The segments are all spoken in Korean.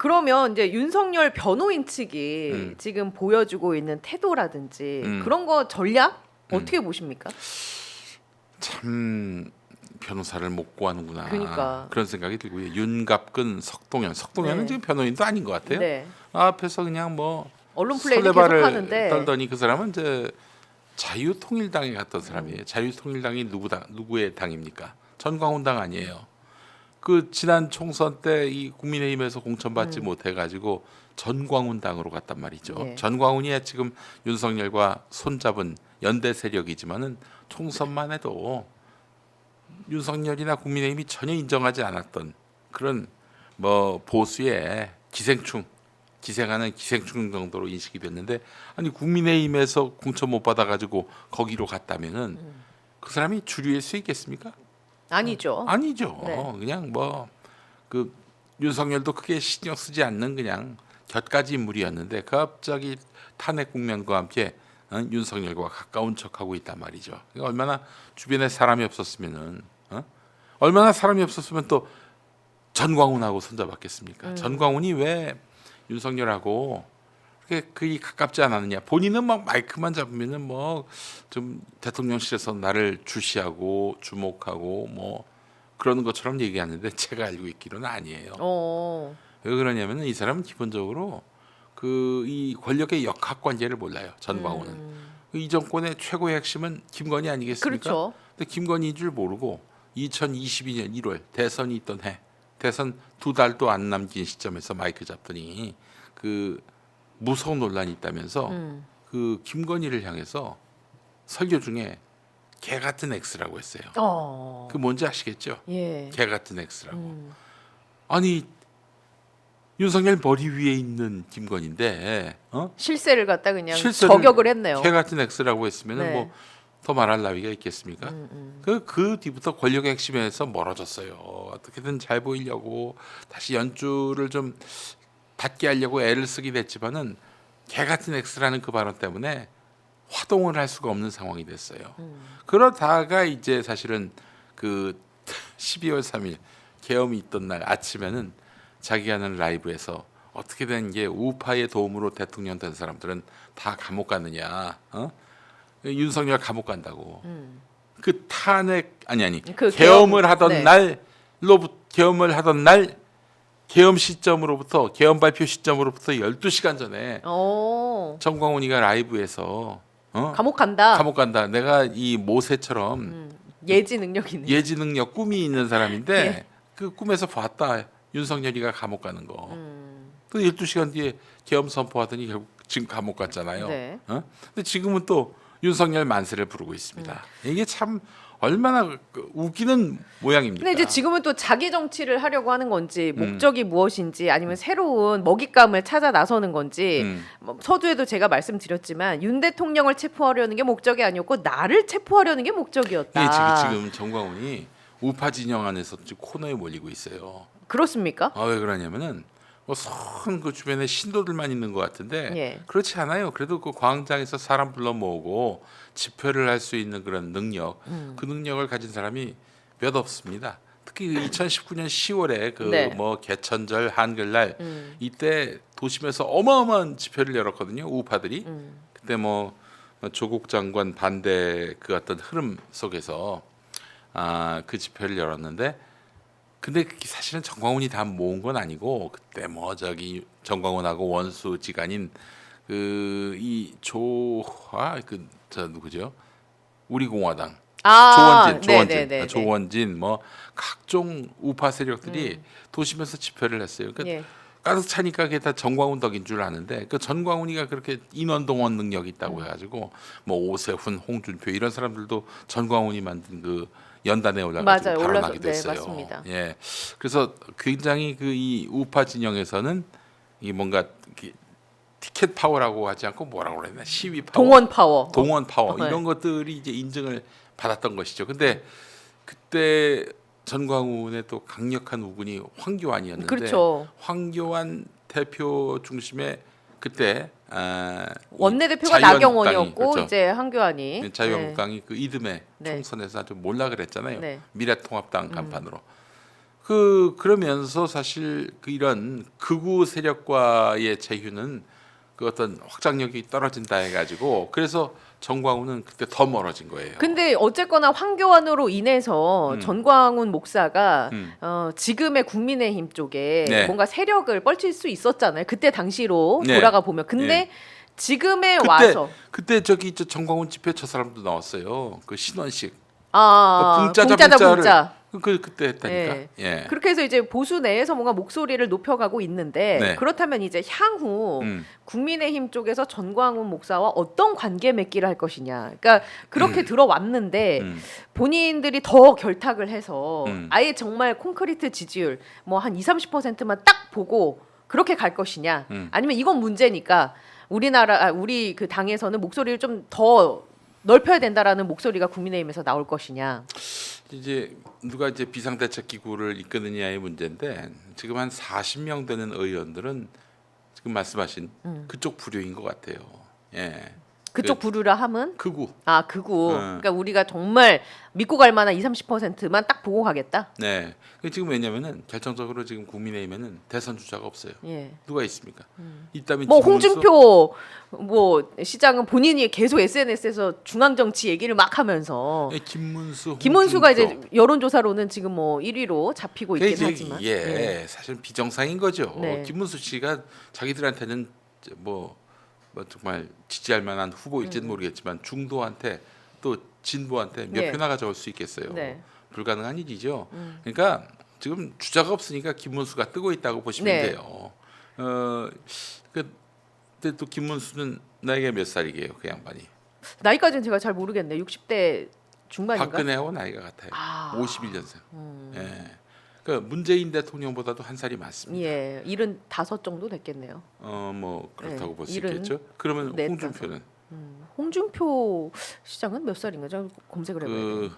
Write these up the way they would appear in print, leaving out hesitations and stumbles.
그러면 이제 윤석열 변호인 측이 지금 보여주고 있는 태도라든지 그런 거 전략 어떻게 보십니까? 참 변호사를 못 구하는구나. 그러니까. 그런 생각이 들고요. 윤갑근, 석동현은 네. 지금 변호인도 아닌 것 같아요. 네. 앞에서 그냥 뭐 언론 플레이를 설레발을 계속 하는데 떨더니 그 사람은 이제 자유통일당에 갔던 사람이에요. 자유통일당이 누구의 당입니까? 전광훈 당 아니에요. 그 지난 총선 때 이 국민의힘에서 공천받지 못해가지고 전광훈 당으로 갔단 말이죠. 네. 전광훈이 지금 윤석열과 손잡은 연대 세력이지만은 총선만 해도 윤석열이나 국민의힘이 전혀 인정하지 않았던 그런 뭐 보수의 기생하는 기생충 정도로 인식이 됐는데, 아니 국민의힘에서 공천 못 받아가지고 거기로 갔다면은 그 사람이 주류일 수 있겠습니까? 아니죠. 아니죠. 네. 그냥 뭐 그 윤석열도 크게 신경 쓰지 않는 그냥 곁가지 인물이었는데 갑자기 탄핵 국면과 함께 윤석열과 가까운 척하고 있단 말이죠. 그러니까 얼마나 주변에 사람이 없었으면은 얼마나 사람이 없었으면 또 전광훈하고 손잡았겠습니까? 전광훈이 왜 윤석열하고 그렇게 거의 가깝지 않았느냐? 본인은 막 마이크만 잡으면은 뭐 좀 대통령실에서 나를 주시하고 주목하고 뭐 그러는 것처럼 얘기하는데 제가 알고 있기로는 아니에요. 왜 그러냐면은 이 사람은 기본적으로 그 이 권력의 역학 관계를 몰라요. 전광훈은 이 정권의 최고의 핵심은 김건희 아니겠습니까? 그렇죠. 근데 김건희인 줄 모르고 2022년 1월 대선이 있던 해, 대선 2달도 안 남긴 시점에서 마이크 잡더니 그 무서운 논란이 있다면서 그 김건희를 향해서 설교 중에 개 같은 X라고 했어요. 그 뭔지 아시겠죠? 예. 개 같은 X라고. 아니 윤석열 머리 위에 있는 김건희인데 실세를 갖다 그냥 실세를 저격을 했네요. 개 같은 X라고 했으면 네. 뭐 더 말할 나위가 있겠습니까? 그 뒤부터 권력의 핵심에서 멀어졌어요. 어떻게든 잘 보이려고 다시 연주를 좀 받게 하려고 애를 쓰게 됐지만은 개 같은 X라는 그 발언 때문에 화동을 할 수가 없는 상황이 됐어요. 그러다가 이제 사실은 그 12월 3일 계엄이 있던 날 아침에는 자기 하는 라이브에서 어떻게든 이게 우파의 도움으로 대통령 된 사람들은 다 감옥 가느냐? 윤석열 감옥 간다고. 그 탄핵 아니 그 계엄을 하던 네. 날 계엄 시점으로부터 계엄 발표 시점으로부터 12시간 전에 정광훈이가 라이브에서 감옥 간다. 감옥 간다. 내가 이 모세처럼 예지 능력이네. 예지 능력 꿈이 있는 사람인데 예. 그 꿈에서 봤다. 윤석열이가 감옥 가는 거. 또 12시간 뒤에 계엄 선포하더니 결국 지금 감옥 갔잖아요. 네. 근데 지금은 또 윤석열 만세를 부르고 있습니다. 이게 참 얼마나 웃기는 모양입니까? 근데 이제 지금은 또 자기 정치를 하려고 하는 건지 목적이 무엇인지 아니면 새로운 먹잇감을 찾아 나서는 건지 뭐 서두에도 제가 말씀드렸지만 윤 대통령을 체포하려는 게 목적이 아니었고 나를 체포하려는 게 목적이었다. 예, 지금 정광훈이 우파 진영 안에서 지금 코너에 몰리고 있어요. 그렇습니까? 왜 그러냐면은 그 주변에 신도들만 있는 것 같은데 예. 그렇지 않아요. 그래도 그 광장에서 사람 불러 모으고 집회를 할 수 있는 그런 능력, 그 능력을 가진 사람이 몇 없습니다. 특히 2019년 10월에 그 네. 뭐 개천절 한글날 이때 도심에서 어마어마한 집회를 열었거든요. 우파들이. 그때 뭐 조국 장관 반대 그 어떤 흐름 속에서 그 집회를 열었는데, 근데 사실은 정광훈이 다 모은 건 아니고 그때 뭐 저기 정광훈하고 원수지간인 그 이 저 누구죠? 우리공화당 네네네. 조원진 뭐 각종 우파 세력들이 도심에서 집회를 했어요. 그러니까 예. 가득 차니까 그게 다 정광훈 덕인 줄 아는데 그 전광훈이가 그렇게 인원 동원 능력이 있다고 해가지고 뭐 오세훈, 홍준표 이런 사람들도 전광훈이 만든 그 연단에 올라가지고 맞아요. 발언하게 네, 됐어요. 맞습니다. 예, 그래서 굉장히 그 이 우파 진영에서는 이 뭔가 티켓 파워라고 하지 않고 뭐라고 그랬나 시위 파워, 동원 파워 네. 이런 것들이 이제 인증을 받았던 것이죠. 근데 그때 전광훈의 또 강력한 우군이 황교안이었는데 그렇죠. 황교안 대표 중심의 그때 원내대표가 자유한국당이, 나경원이었고 그렇죠. 이제 한교안이 자유한국당이 그 이듬해 네. 총선에서 아주 몰락을 했잖아요. 네. 미래통합당 간판으로. 그러면서 사실 이런 극우 세력과의 제휴는 그 어떤 확장력이 떨어진다 해가지고 그래서 정광훈은 그때 더 멀어진 거예요. 근데 어쨌거나 황교안으로 인해서 전광훈 목사가 지금의 국민의힘 쪽에 네. 뭔가 세력을 펼칠 수 있었잖아요. 그때 당시로 네. 돌아가 보면. 근데 네. 지금에 와서 그때 저기 정광훈 집회 저 사람도 나왔어요. 그 신원식. 붕짜자 붕짜를 붕짜. 그때 했다니까. 예. 예. 그렇게 해서 이제 보수 내에서 뭔가 목소리를 높여가고 있는데 네. 그렇다면 이제 향후 국민의힘 쪽에서 전광훈 목사와 어떤 관계 맺기를 할 것이냐. 그러니까 그렇게 들어왔는데 본인들이 더 결탁을 해서 아예 정말 콘크리트 지지율 뭐 한 20-30%만 딱 보고 그렇게 갈 것이냐. 아니면 이건 문제니까 우리 그 당에서는 목소리를 좀 더 넓혀야 된다라는 목소리가 국민의힘에서 나올 것이냐. 이제 누가 이제 비상대책기구를 이끄느냐의 문제인데 지금 한 40명 되는 의원들은 지금 말씀하신 그쪽 부류인 것 같아요. 예. 그쪽 부류라 함은 극우. 극우. 그러니까 우리가 정말 믿고 갈 만한 20-30%만 딱 보고 가겠다. 네. 지금 왜냐면은 결정적으로 지금 국민의힘에는 대선 주자가 없어요. 예. 누가 있습니까? 있다면 뭐 김문수? 홍준표 뭐 시장은 본인이 계속 SNS에서 중앙 정치 얘기를 막 하면서 예, 김문수가 김문수가 이제 여론조사로는 지금 뭐 1위로 잡히고 있긴 하지만 사실 비정상인 거죠. 네. 김문수 씨가 자기들한테는 뭐 정말 지지할 만한 후보일지는 모르겠지만 중도한테 또 진보한테 몇 네. 표나 가져올 수 있겠어요. 네. 불가능한 일이죠. 그러니까 지금 주자가 없으니까 김문수가 뜨고 있다고 보시면 네. 돼요. 근데 또 김문수는 나이가 몇 살이게요, 그 양반이? 나이까지는 제가 잘 모르겠네요. 60대 중반인가? 박근혜하고 나이가 같아요. 아. 51년생. 예. 그러니까 문재인 대통령보다도 한 살이 많습니다. 예, 75 정도 됐겠네요. 뭐 그렇다고 네, 볼 수 있겠죠. 그러면 네, 홍준표는 홍준표 시장은 몇 살인가? 좀 검색을 해봐야 돼요. 그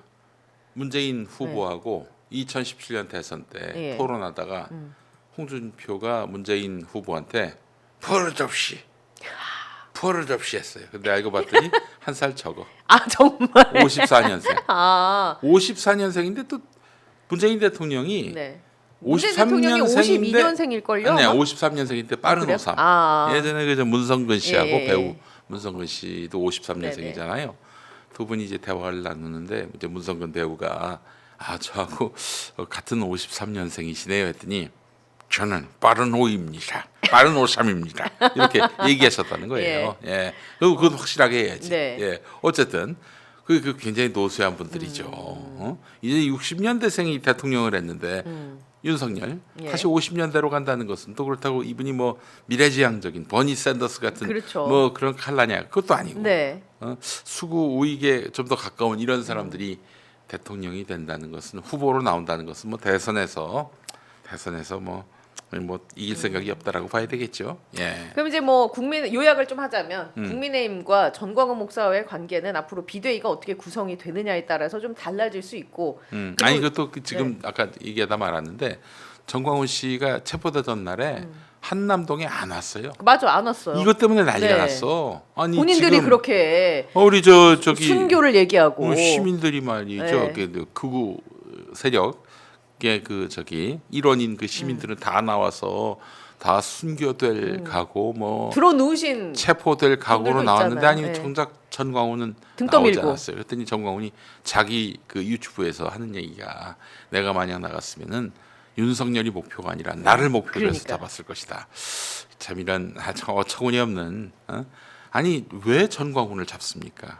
문재인 후보하고 2017년 대선 때 예. 토론하다가 홍준표가 문재인 후보한테 버릇없이 했어요. 근데 알고 봤더니 한 살 적어. 정말. 54년생. 54년생인데 또 문재인 대통령이 네. 문재인 대통령이 53년생인데 52년생일걸요? 네, 53년생인데 빠른 그래요? 53. 아. 예전에 그 문성근 씨하고 예. 배우 문성근 씨도 53년생이잖아요. 두 분이 이제 대화를 나누는데 이제 문성근 배우가 저하고 같은 53년생이시네요 했더니 저는 빠른 5입니다. 빠른 53입니다. 이렇게 얘기하셨다는 거예요. 예. 그건 확실하게 해야지. 네. 예. 어쨌든 그 굉장히 노쇠한 분들이죠. 이제 60년대생이 대통령을 했는데 윤석열 예. 다시 50년대로 간다는 것은 또 그렇다고 이분이 뭐 미래지향적인 버니 샌더스 같은 그렇죠. 뭐 그런 칼라냐 그것도 아니고 네. 수구 우익에 좀 더 가까운 이런 사람들이 대통령이 된다는 것은 후보로 나온다는 것은 뭐 대선에서 뭐 이길 생각이 없다라고 봐야 되겠죠. 예. 그럼 이제 뭐 요약을 좀 하자면 국민의힘과 전광훈 목사와의 관계는 앞으로 비대위가 어떻게 구성이 되느냐에 따라서 좀 달라질 수 있고. 아니 이것도 지금 아까 얘기하다 말았는데 정광훈 씨가 체포되던 날에 한남동에 안 왔어요. 맞아, 안 왔어요. 이것 때문에 난리가 네. 났어. 아니 본인들이 지금 그렇게 우리 저기 순교를 얘기하고 시민들이 말이죠. 네. 그 극우 세력의 그 저기 일원인 그 시민들은 다 나와서 다 순교될 각오 뭐 들어누우신 체포될 각오로 분들도 나왔는데 있잖아요. 아니 네. 정작 전광훈은 등 나오지 떠밀고. 않았어요. 그랬더니 전광훈이 자기 그 유튜브에서 하는 얘기가 내가 만약 나갔으면은 윤석열이 목표가 아니라 나를 목표로 해서 그러니까요. 잡았을 것이다. 참 이런 어처구니없는 아니 왜 전광훈을 잡습니까?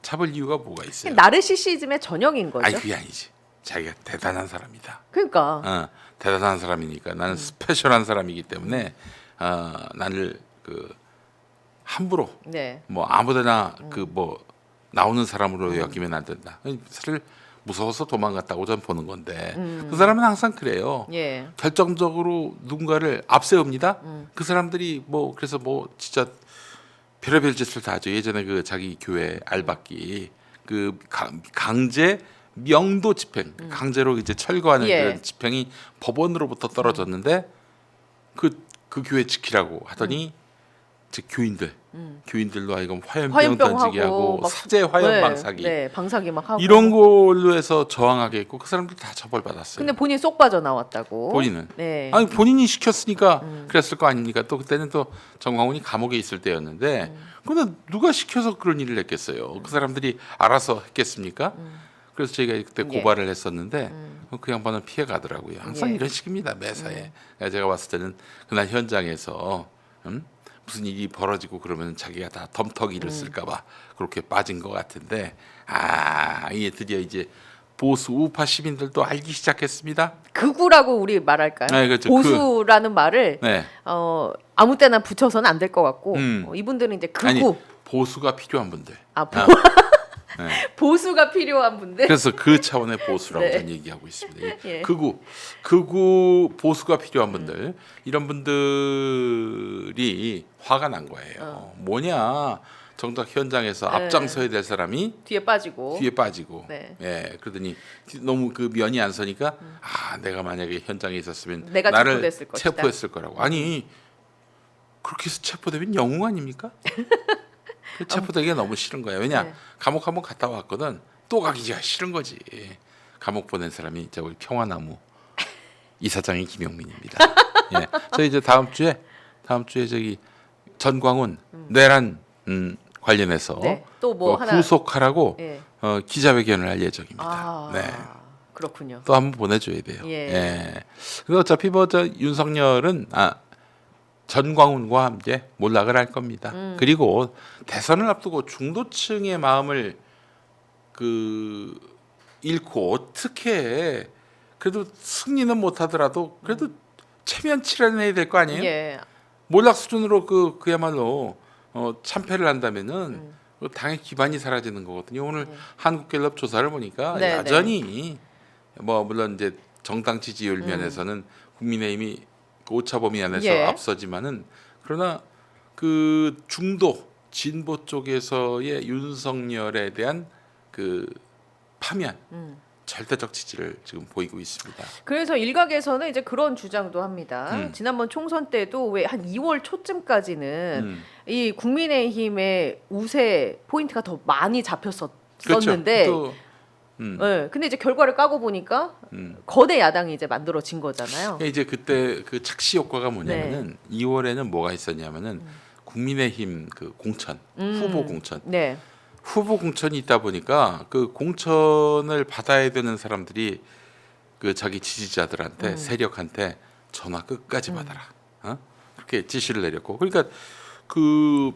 잡을 이유가 뭐가 있어요? 나르시시즘의 전형인 거죠. 아니 그게 아니지. 자기가 대단한 사람이다. 그러니까 대단한 사람이니까 나는 스페셜한 사람이기 때문에 나를 그 함부로 네. 뭐 아무데나 그 뭐 나오는 사람으로 여기면 안 된다. 사실 무서워서 도망갔다고 저는 보는 건데 그 사람은 항상 그래요. 예. 결정적으로 누군가를 앞세웁니다. 그 사람들이 뭐 그래서 뭐 진짜 별의별 짓을 다 하죠. 예전에 그 자기 교회 알박기 그 강제 명도 집행 강제로 이제 철거하는 예. 그런 집행이 법원으로부터 떨어졌는데 그 교회 지키라고 하더니 즉 교인들로 하여금 화염병 화염병 던지게 하고 하고 막- 사제 화염 네, 방사기 네, 방사기 막 하고 이런 걸로 해서 저항하게 했고 그 사람들 다 처벌받았어요. 근데 본인 쏙 빠져 나왔다고. 본인은 네. 아니 본인이 시켰으니까 그랬을 거 아닙니까? 또 그때는 또 정광훈이 감옥에 있을 때였는데 근데 누가 시켜서 그런 일을 했겠어요? 그 사람들이 알아서 했겠습니까? 그래서 저희가 그때 예. 고발을 했었는데 그 양반은 피해 가더라고요. 항상 예. 이런 식입니다. 매사에. 제가 봤을 때는 그날 현장에서 무슨 일이 벌어지고 그러면 자기가 다 덤터기를 쓸까봐 그렇게 빠진 것 같은데 이게 드디어 이제 보수 우파 시민들도 알기 시작했습니다. 극우라고 우리 말할까요? 네, 그렇죠. 보수라는 말을 네. 아무 때나 붙여서는 안 될 것 같고 이분들은 이제 극우 아니 보수가 필요한 분들. 네. 보수가 필요한 분들. 그래서 그 차원의 보수라고 네. 저는 얘기하고 있습니다. 예. 극우 보수가 필요한 분들 이런 분들이 화가 난 거예요. 뭐냐 정작 현장에서 네. 앞장서야 될 사람이 뒤에 빠지고. 뒤에 빠지고 네. 예 그러더니 너무 그 면이 안 서니까 내가 만약에 현장에 있었으면 내가 나를 체포됐을 것이다. 체포했을 거라고. 아니 그렇게 해서 체포되면 영웅 아닙니까? 그 체포되기가 너무 싫은 거야. 왜냐 네. 감옥 한번 갔다 왔거든. 또 가기가 싫은 거지. 감옥 보낸 사람이 우리 평화나무 이사장이 김용민입니다. 예, 저희 이제 다음 주에 저기 전광훈 내란 관련해서 네. 또 뭐 하나 후속하라고 예. 기자회견을 할 예정입니다. 아, 네. 그렇군요. 또 한번 보내줘야 돼요. 예. 근데 어차피 윤석열은 전광훈과 함께 몰락을 할 겁니다. 그리고 대선을 앞두고 중도층의 마음을 잃고 어떻게 그래도 승리는 못하더라도 그래도 체면치레는 될 거 아니에요? 예. 몰락 수준으로 그야말로 참패를 한다면은 당의 기반이 사라지는 거거든요. 오늘 한국갤럽 조사를 보니까 네, 여전히 물론 이제 정당 지지율 면에서는 국민의힘이 오차 범위 안에서 예. 앞서지만은 그러나 그 중도 진보 쪽에서의 윤석열에 대한 그 파면 절대적 지지를 지금 보이고 있습니다. 그래서 일각에서는 이제 그런 주장도 합니다. 지난번 총선 때도 왜 한 2월 초쯤까지는 이 국민의힘의 우세 포인트가 더 많이 잡혔었는데, 그렇죠. 네, 근데 이제 결과를 까고 보니까 거대 야당이 이제 만들어진 거잖아요. 이제 그때 그 착시 효과가 뭐냐면은 2월에는 뭐가 있었냐면은 국민의힘 그 공천 후보 공천 네, 후보 공천이 있다 보니까 그 공천을 받아야 되는 사람들이 그 자기 지지자들한테 세력한테 전화 끝까지 받아라. 그렇게 지시를 내렸고 그러니까 그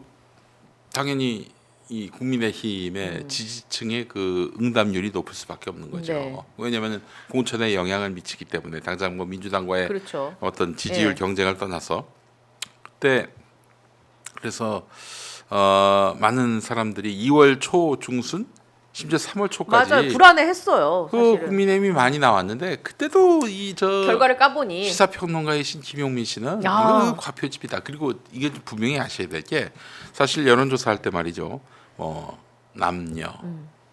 당연히 이 국민의힘의 지지층의 그 응답률이 높을 수밖에 없는 거죠. 네. 왜냐하면 공천에 영향을 미치기 때문에 당장 뭐 민주당과의 그렇죠. 어떤 지지율 예. 경쟁을 떠나서 그때 그래서 많은 사람들이 2월 초 중순 심지어 3월 초까지 맞아요. 불안해했어요. 그 사실은. 국민의힘이 많이 나왔는데 그때도 결과를 까보니 시사평론가이신 김용민 씨는 야. 이거 과표집이다. 그리고 이게 분명히 아셔야 될 게 사실 여론조사 할 때 말이죠. 남녀,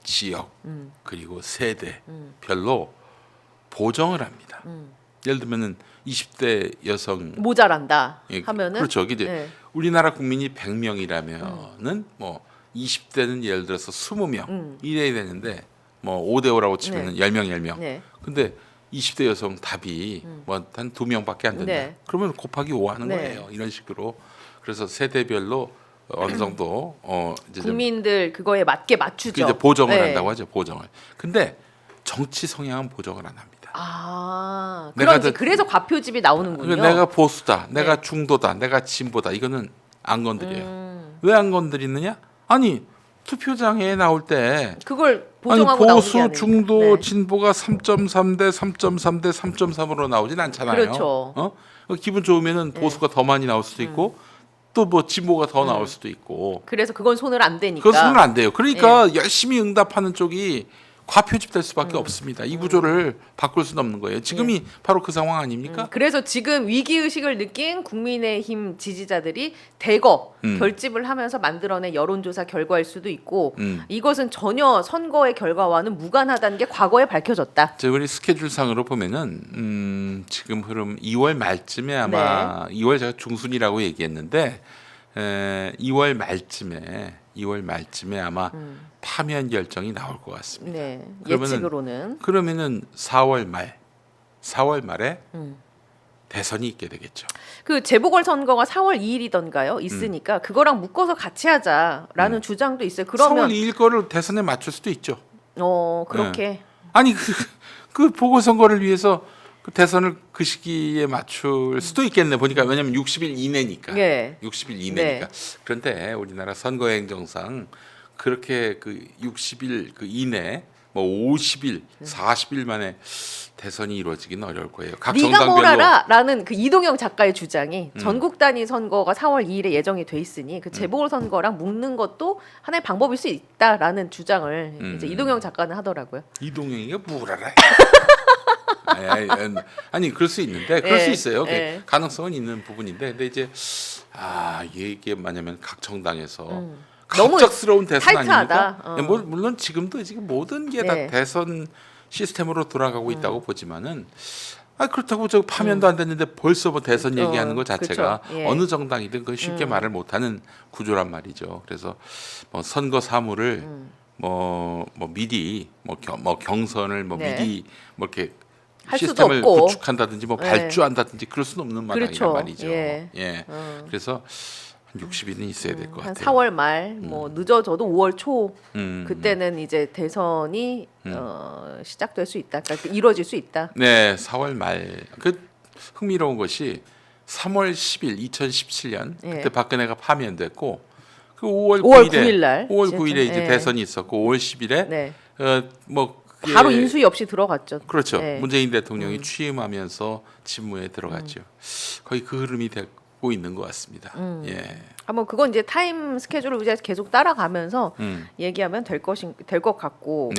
지역 그리고 세대 별로 보정을 합니다. 예를 들면은 20대 여성 모자란다 예, 하면은 그렇죠. 이제 네. 우리나라 국민이 100명이라면은 뭐 20대는 예를 들어서 20명 이래야 되는데 뭐 5대 5라고 치면은 10명. 네. 근데 20대 여성 답이 뭐 한 2명밖에 안 된다. 네. 그러면 곱하기 5 하는 네. 거예요. 이런 식으로. 그래서 세대별로 어느 정도 이제 좀 국민들 그거에 맞게 맞추죠. 이제 보정을 네. 한다고 하죠. 보정을. 근데 정치 성향은 보정을 안 합니다. 내가 그런지 그래서 과표집이 나오는군요. 내가 보수다, 내가 네. 중도다, 내가 진보다 이거는 안 건드려요. 왜 안 건드리느냐? 아니 투표장에 나올 때 그걸 아니 보정하고 나오는 게 보수, 아니에요. 중도, 네. 진보가 3.3 대 3.3 대 3.3으로 나오진 않잖아요. 그렇죠. 기분 좋으면은 보수가 더 많이 나올 수도 있고 또 뭐 진보가 더 나올 수도 있고 그래서 그건 손을 안 대니까. 그것은 안 돼요. 그러니까 열심히 응답하는 쪽이 과표집 될 수밖에 없습니다. 이 구조를 바꿀 수는 없는 거예요. 지금이 바로 그 상황 아닙니까? 그래서 지금 위기 의식을 느낀 국민의힘 지지자들이 대거 결집을 하면서 만들어낸 여론조사 결과일 수도 있고 이것은 전혀 선거의 결과와는 무관하다는 게 과거에 밝혀졌다. 우리 스케줄상으로 보면은 지금 흐름 2월 말쯤에 아마 2월 제가 중순이라고 얘기했는데 2월 말쯤에 아마 파면 결정이 나올 것 같습니다. 네. 그러면은 예측으로는 4월 말에 대선이 있게 되겠죠. 그 재보궐 선거가 4월 2일이던가요? 있으니까 그거랑 묶어서 같이 하자라는 주장도 있어요. 그러면 4월 2일 거를 대선에 맞출 수도 있죠. 그렇게 아니 그 보궐선거를 위해서 그 대선을 그 시기에 맞출 수도 있겠네 보니까 왜냐면 60일 이내니까. 네. 60일 이내니까. 그런데 우리나라 선거행정상 그렇게 그 60일 그 이내 뭐 50일, 40일 만에 대선이 이루어지기는 어려울 거예요. 각 네가 정당별로. 뭘 알아라는 그 이동영 작가의 주장이 전국 단위 선거가 4월 2일에 예정이 돼 있으니 그 재보궐 선거랑 묶는 것도 하나의 방법일 수 있다라는 주장을 이제 이동영 작가는 하더라고요. 이동영이가 뭘 알아? 아니 그럴 수 있는데 그럴 예, 수 있어요. 예. 가능성은 있는 부분인데 근데 이제 이게 뭐냐면 각 정당에서 너무 갑작스러운 대선 타이트하다. 아닙니까? 물론 지금도 지금 모든 게 다 네. 대선 시스템으로 돌아가고 있다고 보지만은 그렇다고 저 파면도 안 됐는데 벌써 뭐 대선 얘기하는 것 자체가 그쵸. 예. 어느 정당이든 그건 쉽게 말을 못하는 구조란 말이죠. 그래서 뭐 선거 사무를 뭐 미리 뭐 경선을 네. 미리 뭐 이렇게 할 수도 시스템을 없고. 구축한다든지 뭐 네. 발주한다든지 그럴 수는 없는 마당이란 그렇죠. 말이죠. 예. 그래서 한 60일은 있어야 될 것 한 같아요. 4월 말, 뭐 늦어져도 5월 초 음. 그때는 이제 대선이 시작될 수 있다. 그러니까 이루어질 수 있다. 네, 4월 말. 그 흥미로운 것이 3월 10일 2017년 예. 그때 박근혜가 파면됐고 그 5월 5월 9일에 9일 날 5월 9일에 이제 예. 대선이 있었고 5월 10일에 네. 뭐 그게 바로 인수위 없이 들어갔죠. 그렇죠. 네. 문재인 대통령이 취임하면서 직무에 들어갔죠. 거의 그 흐름이 되고 있는 것 같습니다. 예. 한번 그건 이제 타임 스케줄을 우리가 계속 따라가면서 음. 얘기하면 될 것 같고 네.